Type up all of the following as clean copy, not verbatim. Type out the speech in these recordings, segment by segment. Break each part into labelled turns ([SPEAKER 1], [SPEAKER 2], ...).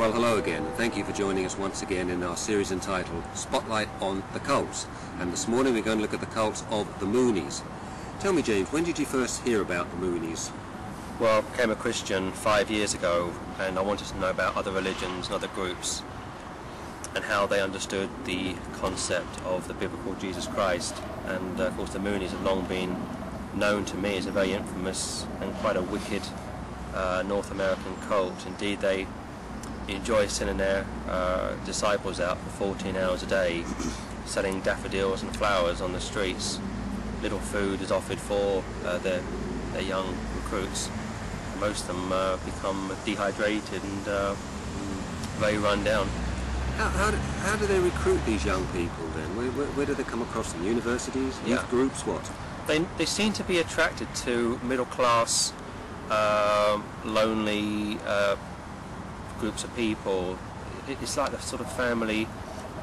[SPEAKER 1] Well, hello again, and thank you for joining us once again in our series entitled Spotlight on the Cults. And this morning we're going to look at the cults of the Moonies. Tell me, James, when did you first hear about the Moonies?
[SPEAKER 2] Well, I became a Christian 5 years ago, and I wanted to know about other religions and other groups and how they understood the concept of the biblical Jesus Christ. And of course the Moonies have long been known to me as a very infamous and quite a wicked North American cult. Indeed, they enjoy sending their disciples out for 14 hours a day, selling daffodils and flowers on the streets. Little food is offered for their young recruits. Most of them become dehydrated and very run down.
[SPEAKER 1] How do they recruit these young people then? Where do they come across them? Universities, youth groups, what?
[SPEAKER 2] They seem to be attracted to middle class, lonely groups of people. It's like the sort of family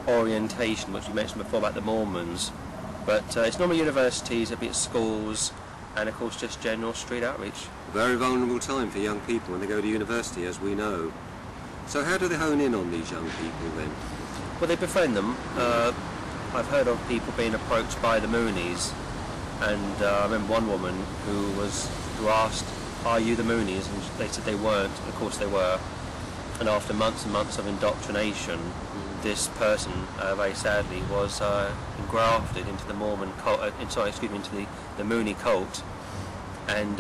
[SPEAKER 2] orientation which you mentioned before about the Mormons, but it's normally universities, it'll be at schools, and of course just general street outreach.
[SPEAKER 1] A very vulnerable time for young people when they go to university, as we know. So how do they hone in on these young people then?
[SPEAKER 2] Well, they befriend them. I've heard of people being approached by the Moonies, and I remember one woman who asked, "Are you the Moonies?" and they said they weren't. Of course they were. And after months and months of indoctrination, this person, very sadly, was engrafted into the Mormon cult, into the Mooney cult, and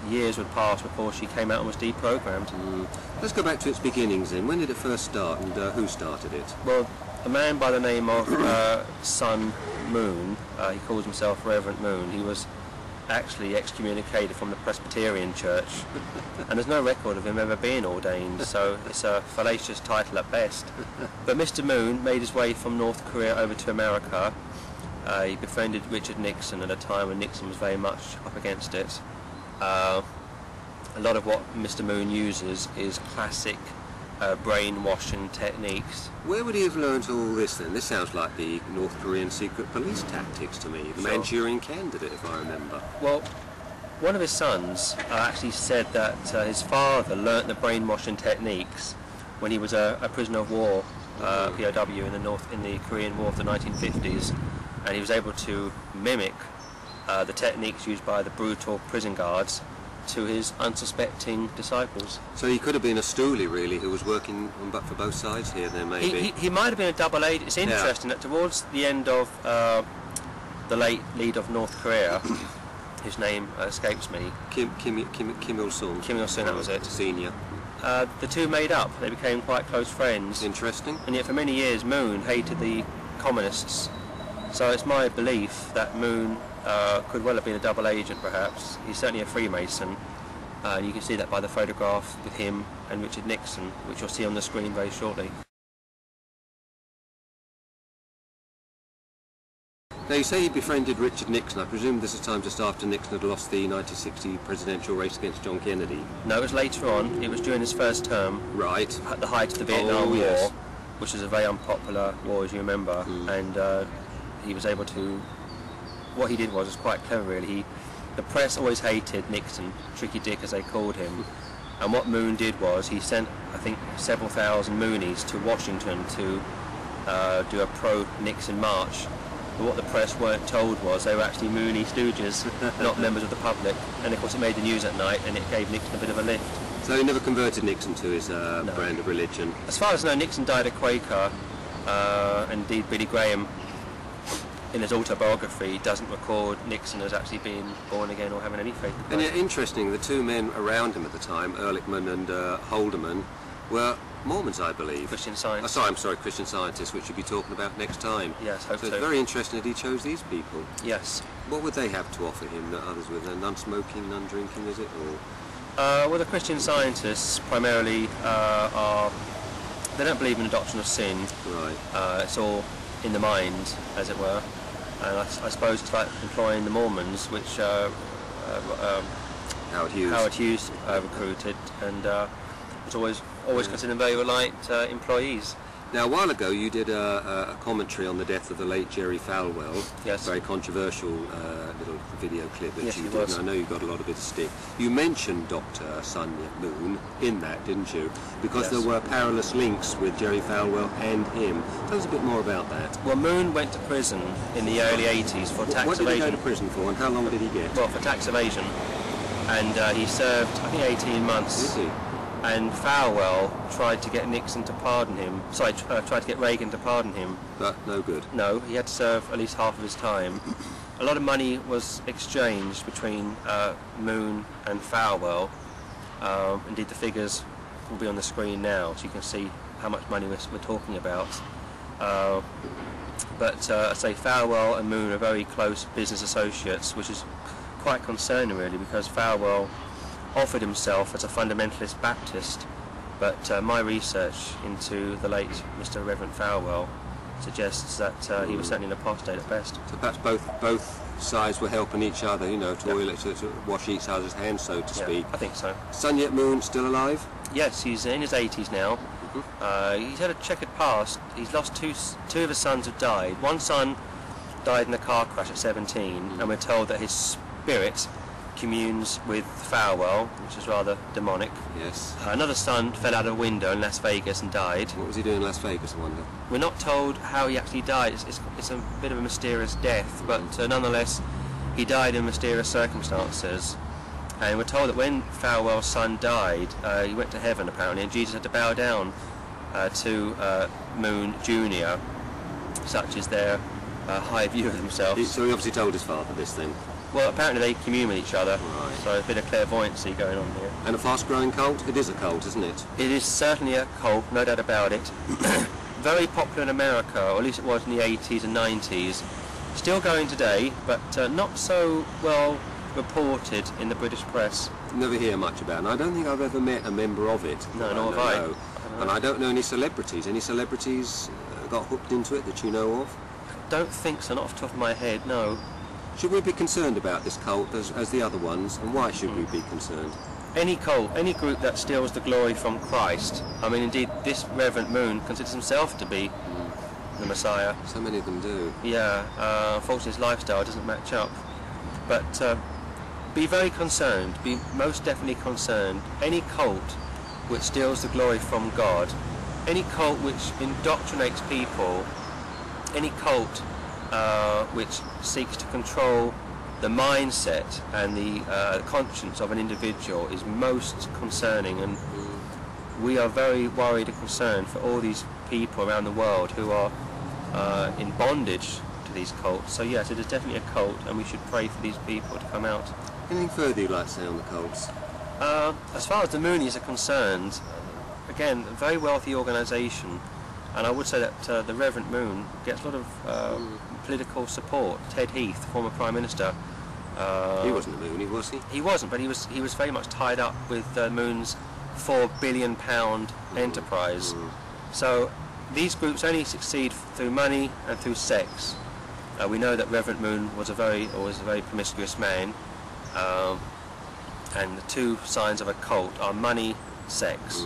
[SPEAKER 2] years would pass before she came out and was deprogrammed.
[SPEAKER 1] Let's go back to its beginnings then. When did it first start, and who started it?
[SPEAKER 2] Well, a man by the name of Son Moon, he calls himself Reverend Moon, he was actually excommunicated from the Presbyterian Church, and there's no record of him ever being ordained, so it's a fallacious title at best. But Mr. Moon made his way from North Korea over to America. He befriended Richard Nixon at a time when Nixon was very much up against it. A lot of what Mr. Moon uses is classic brainwashing techniques.
[SPEAKER 1] Where would he have learnt all this then? This sounds like the North Korean secret police tactics to me, the Manchurian Candidate, if I remember.
[SPEAKER 2] Well, one of his sons actually said that his father learnt the brainwashing techniques when he was a prisoner of war, POW in the Korean War of the 1950s, and he was able to mimic the techniques used by the brutal prison guards to his unsuspecting disciples.
[SPEAKER 1] So he could have been a stoolie, really, who was working for both sides here then, maybe?
[SPEAKER 2] He might have been a double agent. It's interesting that towards the end of the late leader of North Korea, his name escapes me.
[SPEAKER 1] Kim Il-sung.
[SPEAKER 2] Kim Il-sung, that was it.
[SPEAKER 1] Senior.
[SPEAKER 2] The two made up. They became quite close friends.
[SPEAKER 1] Interesting.
[SPEAKER 2] And yet for many years Moon hated the communists. So it's my belief that Moon could well have been a double agent, perhaps. He's certainly a Freemason. You can see that by the photograph with him and Richard Nixon, which you'll see on the screen very shortly.
[SPEAKER 1] Now, you say he befriended Richard Nixon. I presume this is time just after Nixon had lost the 1960 presidential race against John Kennedy.
[SPEAKER 2] No, it was later on. It was during his first term.
[SPEAKER 1] Right.
[SPEAKER 2] At the height of the Vietnam War,
[SPEAKER 1] yes.
[SPEAKER 2] Which was a very unpopular war, as you remember. And he was able to... What he did was quite clever, really. The press always hated Nixon, Tricky Dick as they called him. And what Moon did was he sent, I think, several thousand Moonies to Washington to do a pro-Nixon march. But what the press weren't told was they were actually Mooney stooges, not members of the public. And of course it made the news at night, and it gave Nixon a bit of a lift.
[SPEAKER 1] So he never converted Nixon to his brand of religion?
[SPEAKER 2] As far as I know, Nixon died a Quaker. Indeed, Billy Graham, in his autobiography, doesn't record Nixon as actually being born again or having any faith in Christ.
[SPEAKER 1] And interesting, the two men around him at the time, Ehrlichman and Haldeman, were Mormons, I believe.
[SPEAKER 2] Christian Science.
[SPEAKER 1] I'm sorry, Christian Scientists, which we'll be talking about next time.
[SPEAKER 2] Yes, hope so.
[SPEAKER 1] So it's very interesting that he chose these people.
[SPEAKER 2] Yes.
[SPEAKER 1] What would they have to offer him that others would? Non-smoking, non-drinking, is it? Or?
[SPEAKER 2] Well, the Christian Scientists primarily they don't believe in the doctrine of sin.
[SPEAKER 1] Right.
[SPEAKER 2] It's all in the mind, as it were. And I suppose it's like employing the Mormons, which Howard Hughes recruited, and was always considered very reliant employees.
[SPEAKER 1] Now, a while ago you did a commentary on the death of the late Jerry Falwell.
[SPEAKER 2] Yes.
[SPEAKER 1] Very controversial little video clip that
[SPEAKER 2] Yes,
[SPEAKER 1] you
[SPEAKER 2] it
[SPEAKER 1] did,
[SPEAKER 2] was.
[SPEAKER 1] and I know you got a lot of it to stick. You mentioned Dr. Sonia Moon in that, didn't you? Because
[SPEAKER 2] Yes.
[SPEAKER 1] there were perilous links with Jerry Falwell and him. Tell us a bit more about that.
[SPEAKER 2] Well, Moon went to prison in the early 80s for tax
[SPEAKER 1] What did he go
[SPEAKER 2] evasion.
[SPEAKER 1] to prison for, and how long did he get?
[SPEAKER 2] Well, for tax evasion. And he served, I think, 18 months.
[SPEAKER 1] Did he?
[SPEAKER 2] And Falwell tried to get Nixon to pardon him. Sorry, tried to get Reagan to pardon him.
[SPEAKER 1] But no good.
[SPEAKER 2] No, he had to serve at least half of his time. A lot of money was exchanged between Moon and Falwell. Indeed, the figures will be on the screen now, so you can see how much money we're talking about. But I say Falwell and Moon are very close business associates, which is quite concerning, really, because Falwell offered himself as a fundamentalist Baptist, but my research into the late Mr. Reverend Falwell suggests that he was certainly an apostate at best.
[SPEAKER 1] So perhaps both sides were helping each other, you know, to wash each other's hands, so to speak.
[SPEAKER 2] I think so.
[SPEAKER 1] Sonia Moon still alive?
[SPEAKER 2] Yes, he's in his 80s now. He's had a checkered past. He's lost two of his sons have died. One son died in a car crash at 17, and we're told that his spirit communes with Falwell, which is rather demonic.
[SPEAKER 1] Yes.
[SPEAKER 2] Another son fell out of a window in Las Vegas and died.
[SPEAKER 1] What was he doing in Las Vegas, I wonder?
[SPEAKER 2] We're not told how he actually died. It's a bit of a mysterious death, but nonetheless, he died in mysterious circumstances. And we're told that when Falwell's son died, he went to heaven apparently, and Jesus had to bow down to Moon Jr., such is their high view of himself.
[SPEAKER 1] So he obviously told his father this thing.
[SPEAKER 2] Well, apparently they commune with each other,
[SPEAKER 1] Right.
[SPEAKER 2] so a bit of clairvoyancy going on here.
[SPEAKER 1] And a fast-growing cult? It is a cult, isn't it?
[SPEAKER 2] It is certainly a cult, no doubt about it. Very popular in America, or at least it was in the 80s and 90s. Still going today, but not so well reported in the British press.
[SPEAKER 1] Never hear much about it. And I don't think I've ever met a member of it.
[SPEAKER 2] No, nor have I.
[SPEAKER 1] know. And I don't know any celebrities. Any celebrities got hooked into it that you know of?
[SPEAKER 2] Don't think so, not off the top of my head, no.
[SPEAKER 1] Should we be concerned about this cult as the other ones, and why should we be concerned?
[SPEAKER 2] Any cult, any group that steals the glory from Christ. I mean, indeed, this Reverend Moon considers himself to be the Messiah.
[SPEAKER 1] So many of them do.
[SPEAKER 2] Yeah, unfortunately his lifestyle doesn't match up. But be very concerned, be most definitely concerned. Any cult which steals the glory from God, any cult which indoctrinates people, any cult which seeks to control the mindset and the conscience of an individual is most concerning, and we are very worried and concerned for all these people around the world who are in bondage to these cults. So yes, it is definitely a cult, and we should pray for these people to come out.
[SPEAKER 1] Anything further you'd like to say on the cults?
[SPEAKER 2] As far as the Moonies are concerned, again, a very wealthy organisation, and I would say that the Reverend Moon gets a lot of political support. Ted Heath, former Prime Minister.
[SPEAKER 1] He wasn't a Moonie, was he?
[SPEAKER 2] He wasn't, but he was very much tied up with Moon's £4 billion enterprise. So these groups only succeed through money and through sex. We know that Reverend Moon was a very promiscuous man, and the two signs of a cult are money, sex.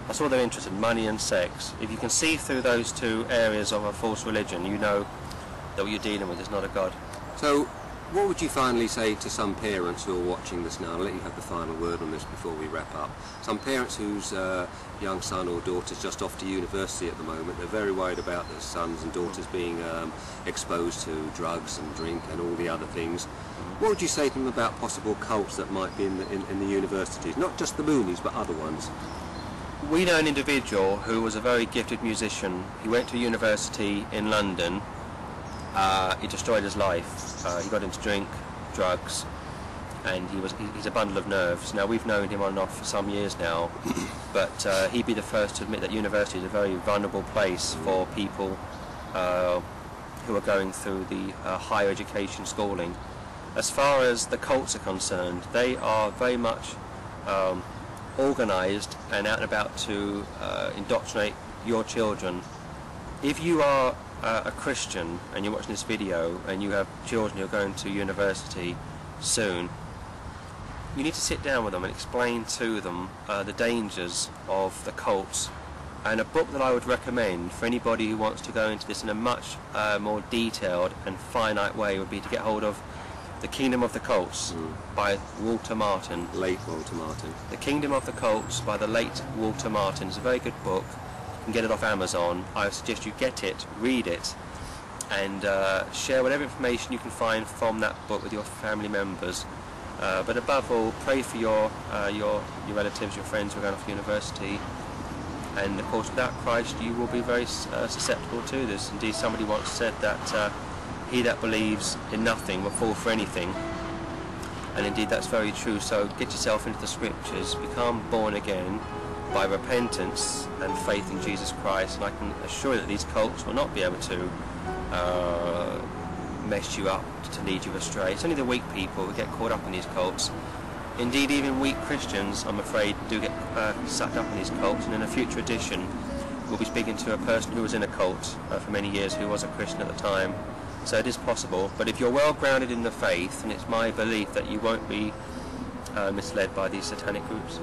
[SPEAKER 2] That's all they're interested in, money and sex. If you can see through those two areas of a false religion, you know that what you're dealing with is not a God.
[SPEAKER 1] So, what would you finally say to some parents who are watching this now? I'll let you have the final word on this before we wrap up. Some parents whose young son or daughter's just off to university at the moment, they're very worried about their sons and daughters being exposed to drugs and drink and all the other things. What would you say to them about possible cults that might be in the universities? Not just the Moonies, but other ones.
[SPEAKER 2] We know an individual who was a very gifted musician. He went to university in London. He destroyed his life. He got into drink, drugs, and he's a bundle of nerves. Now, we've known him on and off for some years now, but he'd be the first to admit that university is a very vulnerable place for people who are going through the higher education schooling. As far as the cults are concerned, they are very much organised and out and about to indoctrinate your children. If you are a Christian and you're watching this video and you have children who are going to university soon, you need to sit down with them and explain to them the dangers of the cults And a book that I would recommend for anybody who wants to go into this in a much more detailed and finite way would be to get hold of The Kingdom of the Cults by Walter Martin.
[SPEAKER 1] Late Walter Martin.
[SPEAKER 2] The Kingdom of the Cults by the late Walter Martin. It's a very good book. You can get it off Amazon. I suggest you get it, read it, and share whatever information you can find from that book with your family members. But above all, pray for your relatives, your friends who are going off to university. And of course, without Christ, you will be very susceptible to this. Indeed, somebody once said that he that believes in nothing will fall for anything. And indeed, that's very true. So get yourself into the scriptures, become born again by repentance and faith in Jesus Christ. And I can assure you that these cults will not be able to mess you up to lead you astray. It's only the weak people who get caught up in these cults. Indeed, even weak Christians, I'm afraid, do get sucked up in these cults. And in a future edition, we'll be speaking to a person who was in a cult for many years, who was a Christian at the time. So it is possible. But if you're well grounded in the faith, and it's my belief that you won't be misled by these satanic groups.